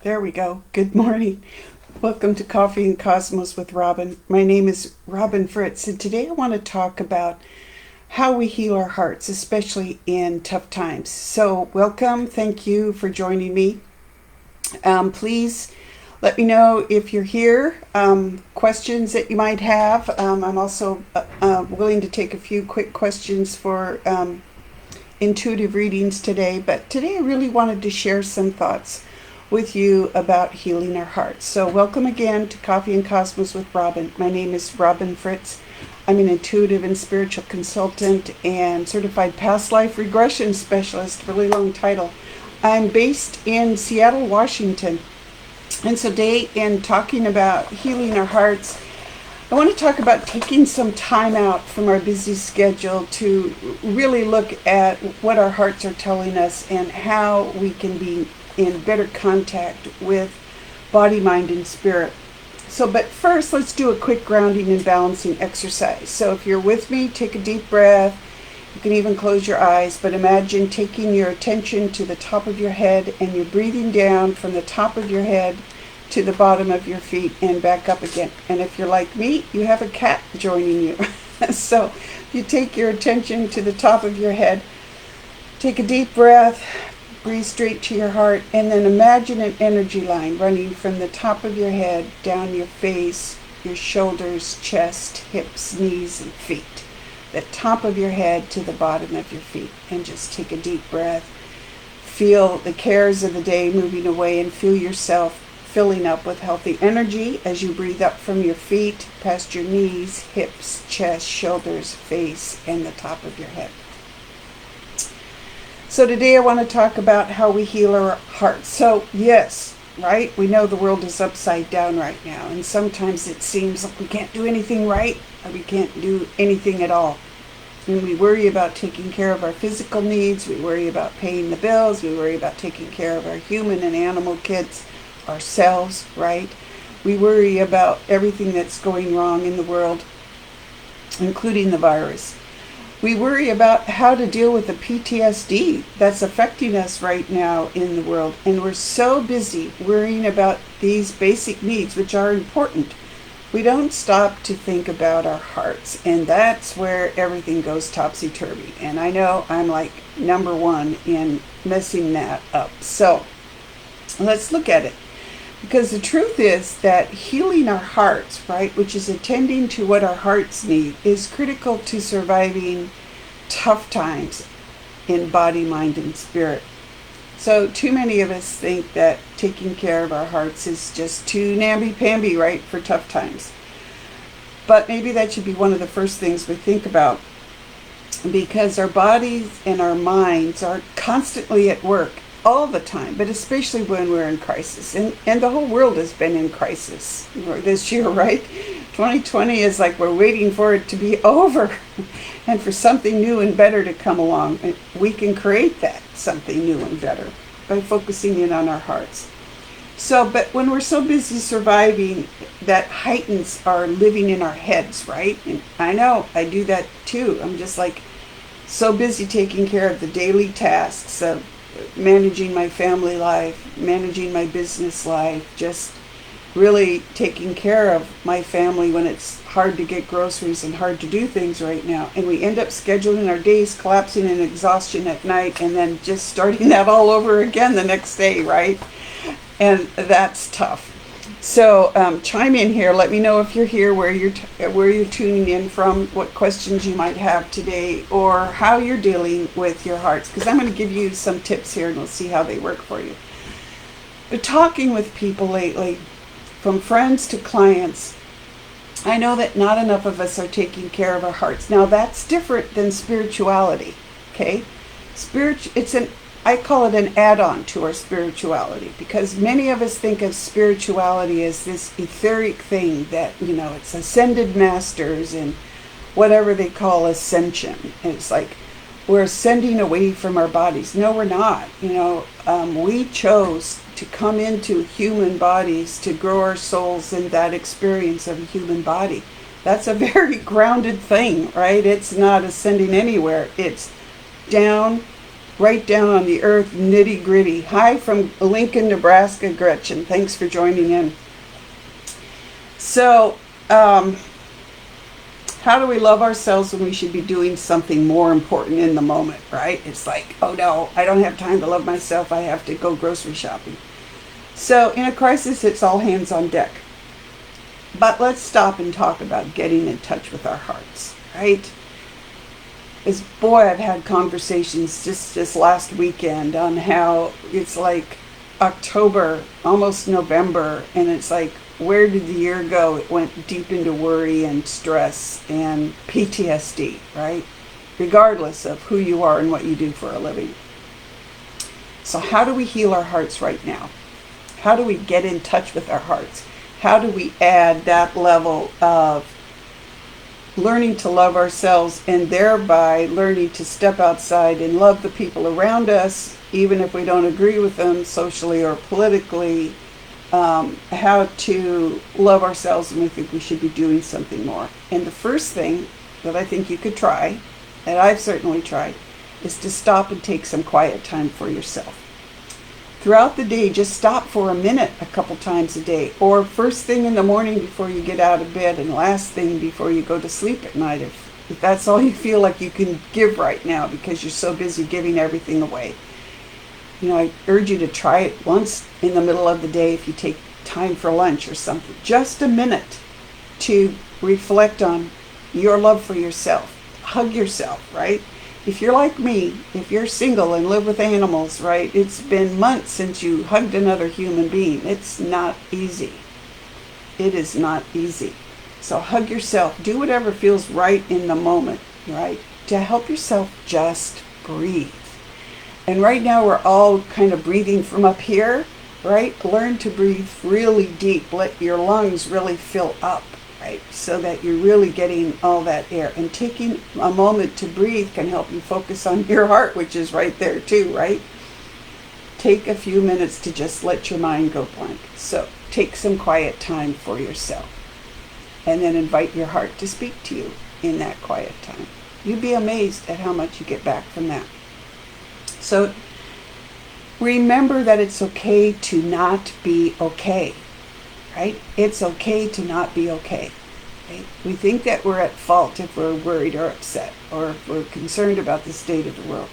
There we go. Good morning. Welcome to Coffee and Cosmos with Robin. My name is Robin Fritz, and today I want to talk about how we heal our hearts, especially in tough times. So, welcome. Thank you for joining me. Please let me know if you're here, questions that you might have. I'm also willing to take a few quick questions for intuitive readings today, but today I really wanted to share some thoughts with you about healing our hearts. So welcome again to Coffee and Cosmos with Robin. My name is Robin Fritz. I'm an intuitive and spiritual consultant and certified past life regression specialist, really long title. I'm based in Seattle, Washington. And so today, in talking about healing our hearts, I want to talk about taking some time out from our busy schedule to really look at what our hearts are telling us and how we can be in better contact with body, mind, and spirit. But first, let's do a quick grounding and balancing exercise. So if you're with me, take a deep breath. You can even close your eyes, but imagine taking your attention to the top of your head and you're breathing down from the top of your head to the bottom of your feet and back up again. And if you're like me, you have a cat joining you. So if you take your attention to the top of your head, take a deep breath, breathe straight to your heart, and then imagine an energy line running from the top of your head down your face, your shoulders, chest, hips, knees, and feet. The top of your head to the bottom of your feet. And just take a deep breath. Feel the cares of the day moving away and feel yourself filling up with healthy energy as you breathe up from your feet, past your knees, hips, chest, shoulders, face, and the top of your head. So today I want to talk about how we heal our hearts. So yes, right, we know the world is upside down right now, and sometimes it seems like we can't do anything right, or we can't do anything at all. And we worry about taking care of our physical needs, we worry about paying the bills, we worry about taking care of our human and animal kids, ourselves, right? We worry about everything that's going wrong in the world, including the virus. We worry about how to deal with the PTSD that's affecting us right now in the world. And we're so busy worrying about these basic needs, which are important. We don't stop to think about our hearts. And that's where everything goes topsy-turvy. And I know I'm like number one in messing that up. So let's look at it. Because the truth is that healing our hearts, right, which is attending to what our hearts need, is critical to surviving tough times in body, mind, and spirit. So too many of us think that taking care of our hearts is just too namby-pamby, right, for tough times. But maybe that should be one of the first things we think about, because our bodies and our minds are constantly at work all the time, but especially when we're in crisis. And the whole world has been in crisis this year, right? 2020 is like we're waiting for it to be over and for something new and better to come along. And we can create that something new and better by focusing in on our hearts. But when we're so busy surviving, that heightens our living in our heads, right? And I know I do that too. I'm just like so busy taking care of the daily tasks of managing my family life, managing my business life, just really taking care of my family when it's hard to get groceries and hard to do things right now. And we end up scheduling our days, collapsing in exhaustion at night, and then just starting that all over again the next day, right? And that's tough. So chime in here. Let me know if you're here, where you're tuning in from, what questions you might have today, or how you're dealing with your hearts. Because I'm going to give you some tips here, and we'll see how they work for you. But talking with people lately, from friends to clients, I know that not enough of us are taking care of our hearts. Now that's different than spirituality. Okay, I call it an add-on to our spirituality, because many of us think of spirituality as this etheric thing that, it's ascended masters and whatever they call ascension. And it's like we're ascending away from our bodies. No, we're not. We chose to come into human bodies to grow our souls in that experience of a human body. That's a very grounded thing, right? It's not ascending anywhere. It's down right down on the earth, nitty gritty. Hi from Lincoln, Nebraska, Gretchen. Thanks for joining in. So, how do we love ourselves when we should be doing something more important in the moment, right? It's like, oh no, I don't have time to love myself. I have to go grocery shopping. So in a crisis, it's all hands on deck. But let's stop and talk about getting in touch with our hearts, right? As boy, I've had conversations just this last weekend on how it's like October, almost November, and it's like, where did the year go? It went deep into worry and stress and PTSD, right? Regardless of who you are and what you do for a living. So how do we heal our hearts right now? How do we get in touch with our hearts? How do we add that level of learning to love ourselves and thereby learning to step outside and love the people around us, even if we don't agree with them socially or politically? How to love ourselves when we think we should be doing something more. And the first thing that I think you could try, and I've certainly tried, is to stop and take some quiet time for yourself. Throughout the day, just stop for a minute a couple times a day, or first thing in the morning before you get out of bed, and last thing before you go to sleep at night, if that's all you feel like you can give right now because you're so busy giving everything away. You know, I urge you to try it once in the middle of the day if you take time for lunch or something. Just a minute to reflect on your love for yourself. Hug yourself, right? If you're like me, if you're single and live with animals, right, it's been months since you hugged another human being. It's not easy. It is not easy. So hug yourself. Do whatever feels right in the moment, right? To help yourself just breathe. And right now we're all kind of breathing from up here, right? Learn to breathe really deep. Let your lungs really fill up, right? So that you're really getting all that air. And taking a moment to breathe can help you focus on your heart, which is right there too, right? Take a few minutes to just let your mind go blank. So take some quiet time for yourself. And then invite your heart to speak to you in that quiet time. You'd be amazed at how much you get back from that. So remember that it's okay to not be okay, right? It's okay to not be okay. Right? We think that we're at fault if we're worried or upset or if we're concerned about the state of the world.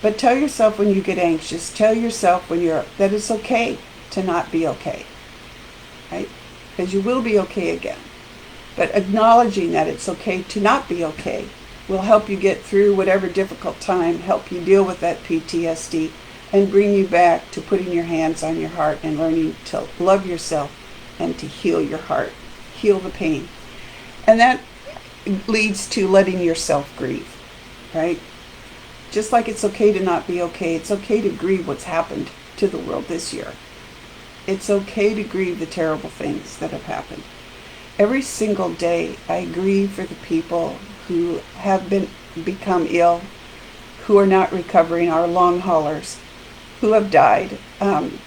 But tell yourself when you get anxious, tell yourself when that it's okay to not be okay, right? Because you will be okay again. But acknowledging that it's okay to not be okay will help you get through whatever difficult time, help you deal with that PTSD, and bring you back to putting your hands on your heart and learning to love yourself and to heal your heart, heal the pain. And that leads to letting yourself grieve, right? Just like it's okay to not be okay, it's okay to grieve what's happened to the world this year. It's okay to grieve the terrible things that have happened. Every single day, I grieve for the people who have become ill, who are not recovering, our long haulers, who have died,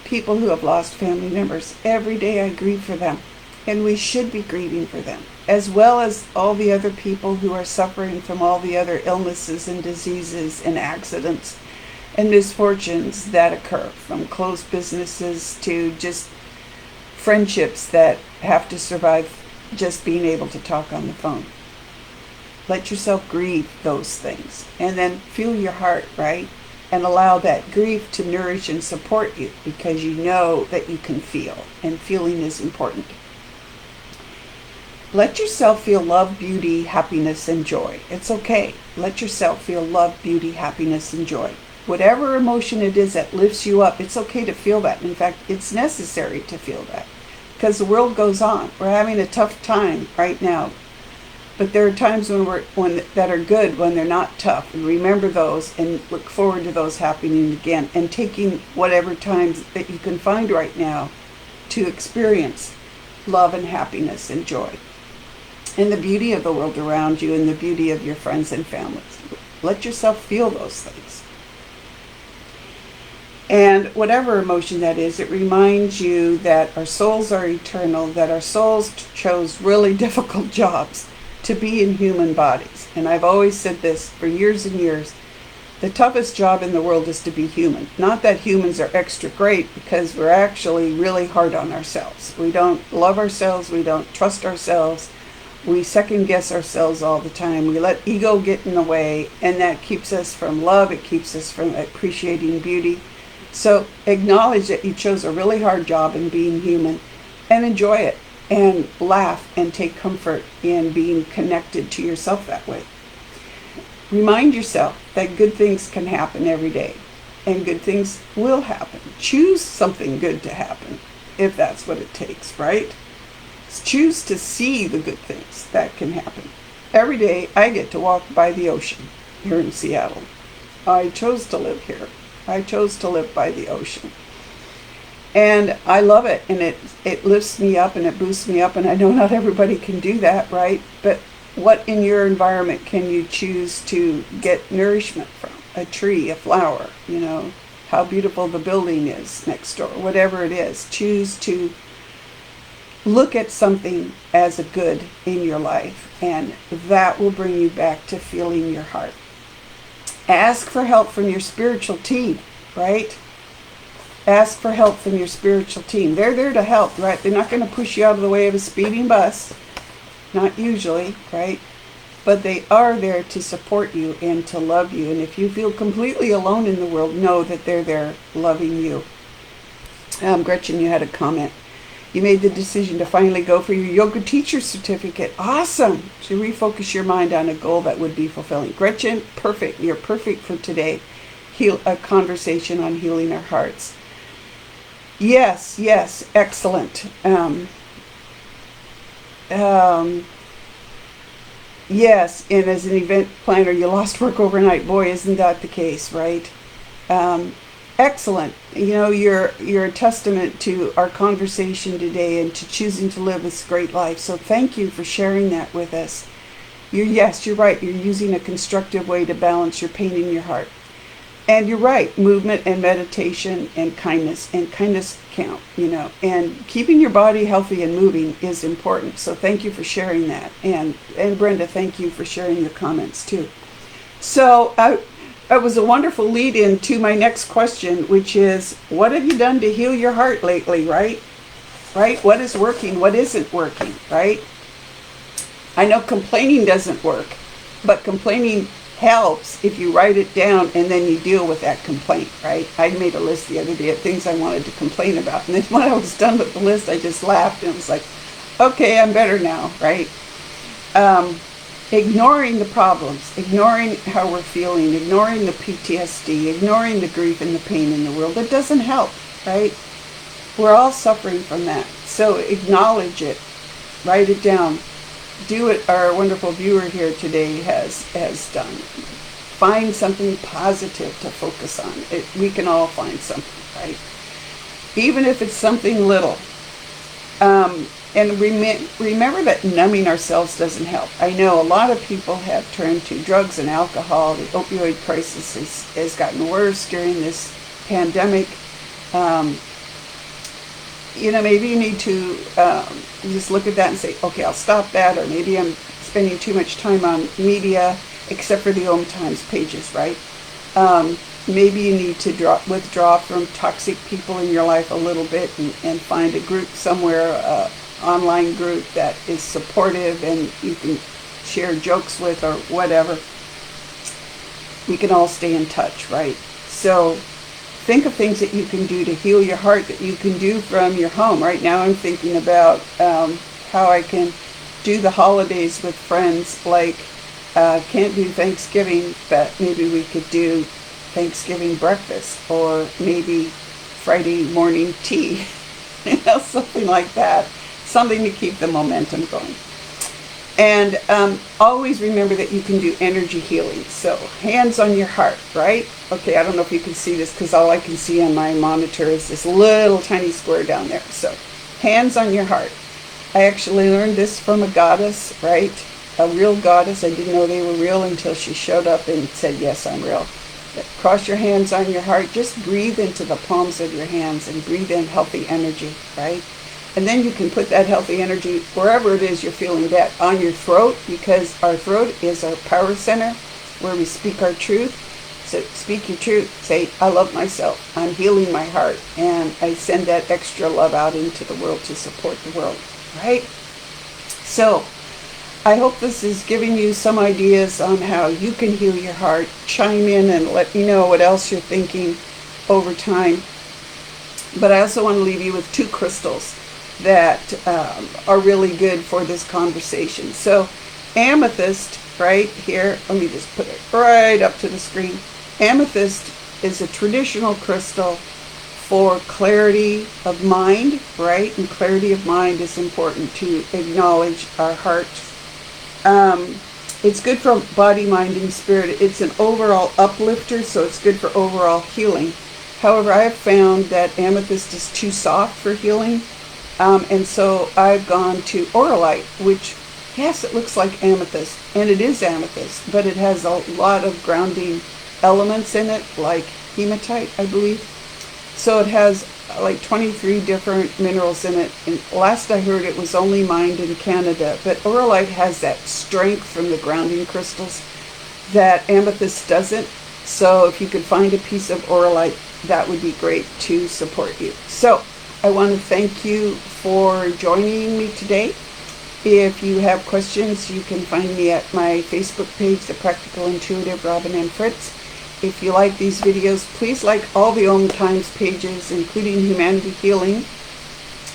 people who have lost family members. Every day I grieve for them, and we should be grieving for them, as well as all the other people who are suffering from all the other illnesses and diseases and accidents and misfortunes that occur, from closed businesses to just friendships that have to survive just being able to talk on the phone. Let yourself grieve those things and then feel your heart, right? And allow that grief to nourish and support you because you know that you can feel, and feeling is important. Let yourself feel love, beauty, happiness, and joy. It's okay. Let yourself feel love, beauty, happiness, and joy. Whatever emotion it is that lifts you up, it's okay to feel that. In fact, it's necessary to feel that because the world goes on. We're having a tough time right now. But there are times when that are good, when they're not tough. And remember those and look forward to those happening again. And taking whatever times that you can find right now to experience love and happiness and joy. And the beauty of the world around you and the beauty of your friends and families. Let yourself feel those things. And whatever emotion that is, it reminds you that our souls are eternal, that our souls chose really difficult jobs to be in human bodies. And I've always said this for years and years. The toughest job in the world is to be human. Not that humans are extra great, because we're actually really hard on ourselves. We don't love ourselves. We don't trust ourselves. We second guess ourselves all the time. We let ego get in the way, and that keeps us from love. It keeps us from appreciating beauty. So acknowledge that you chose a really hard job in being human, and enjoy it, and laugh and take comfort in being connected to yourself that way. Remind yourself that good things can happen every day, and good things will happen. Choose something good to happen, if that's what it takes, right? Choose to see the good things that can happen. Every day I get to walk by the ocean here in Seattle. I chose to live here. I chose to live by the ocean. And I love it, and it lifts me up and it boosts me up, and I know not everybody can do that, right? But what in your environment can you choose to get nourishment from? A tree, a flower, how beautiful the building is next door, whatever it is. Choose to look at something as a good in your life, and that will bring you back to feeling your heart. Ask for help from your spiritual team, right? Ask for help from your spiritual team. They're there to help, right? They're not going to push you out of the way of a speeding bus. Not usually, right? But they are there to support you and to love you. And if you feel completely alone in the world, know that they're there loving you. Gretchen, you had a comment. You made the decision to finally go for your yoga teacher certificate. Awesome! To refocus your mind on a goal that would be fulfilling. Gretchen, perfect. You're perfect for today. A conversation on healing our hearts. Yes, excellent. Yes, and as an event planner, you lost work overnight. Boy, isn't that the case, right? Excellent. You're a testament to our conversation today and to choosing to live this great life. So thank you for sharing that with us. You're right. You're using a constructive way to balance your pain in your heart. And you're right, movement and meditation and kindness count, and keeping your body healthy and moving is important. So thank you for sharing that. And Brenda, thank you for sharing your comments too. So it was a wonderful lead in to my next question, which is, what have you done to heal your heart lately, right? Right? What is working? What isn't working, right? I know complaining doesn't work, but complaining helps if you write it down and then you deal with that complaint, right? I made a list the other day of things I wanted to complain about, and then when I was done with the list, I just laughed and was like, okay, I'm better now, right? Ignoring the problems, ignoring how we're feeling, ignoring the PTSD, ignoring the grief and the pain in the world, it doesn't help, right? We're all suffering from that. So acknowledge it, write it down. Do what our wonderful viewer here today has done. Find something positive to focus on. We can all find something, right? Even if it's something little. And remember that numbing ourselves doesn't help. I know a lot of people have turned to drugs and alcohol. The opioid crisis has gotten worse during this pandemic. Maybe you need to just look at that and say, okay, I'll stop that, or maybe I'm spending too much time on media, except for the Om Times pages, right? Maybe you need to withdraw from toxic people in your life a little bit and find a group somewhere, online group that is supportive and you can share jokes with or whatever. We can all stay in touch, right? So think of things that you can do to heal your heart, that you can do from your home. Right now I'm thinking about how I can do the holidays with friends, like can't do Thanksgiving, but maybe we could do Thanksgiving breakfast, or maybe Friday morning tea, something like that. Something to keep the momentum going. And always remember that you can do energy healing. So hands on your heart, right? Okay, I don't know if you can see this because all I can see on my monitor is this little tiny square down there. So hands on your heart. I actually learned this from a goddess, right? A real goddess. I didn't know they were real until she showed up and said, yes, I'm real. But cross your hands on your heart. Just breathe into the palms of your hands and breathe in healthy energy, right? And then you can put that healthy energy wherever it is you're feeling that, on your throat, because our throat is our power center where we speak our truth. So speak your truth. Say, I love myself. I'm healing my heart. And I send that extra love out into the world to support the world. Right? So I hope this is giving you some ideas on how you can heal your heart. Chime in and let me know what else you're thinking over time. But I also want to leave you with 2 crystals that are really good for this conversation. So amethyst, right here, let me just put it right up to the screen. Amethyst is a traditional crystal for clarity of mind, right? And clarity of mind is important to acknowledge our heart. It's good for body, mind, and spirit. It's an overall uplifter, so it's good for overall healing. However, I have found that amethyst is too soft for healing, and so I've gone to auralite, which, yes, it looks like amethyst, and it is amethyst, but it has a lot of grounding elements in it, like hematite, I believe. So it has like 23 different minerals in it, and last I heard it was only mined in Canada, but auralite has that strength from the grounding crystals that amethyst doesn't. So if you could find a piece of auralite, that would be great to support you. So I want to thank you for joining me today. If you have questions, you can find me at my Facebook page, The Practical Intuitive Robin M. Fritz. If you like these videos, please like all the Om Times pages, including Humanity Healing,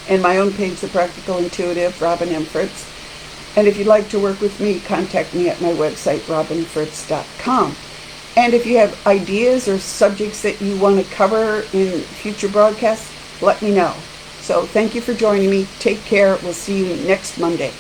and my own page, The Practical Intuitive Robin M. Fritz. And if you'd like to work with me, contact me at my website, robinfritz.com. And if you have ideas or subjects that you want to cover in future broadcasts, let me know. So thank you for joining me. Take care. We'll see you next Monday.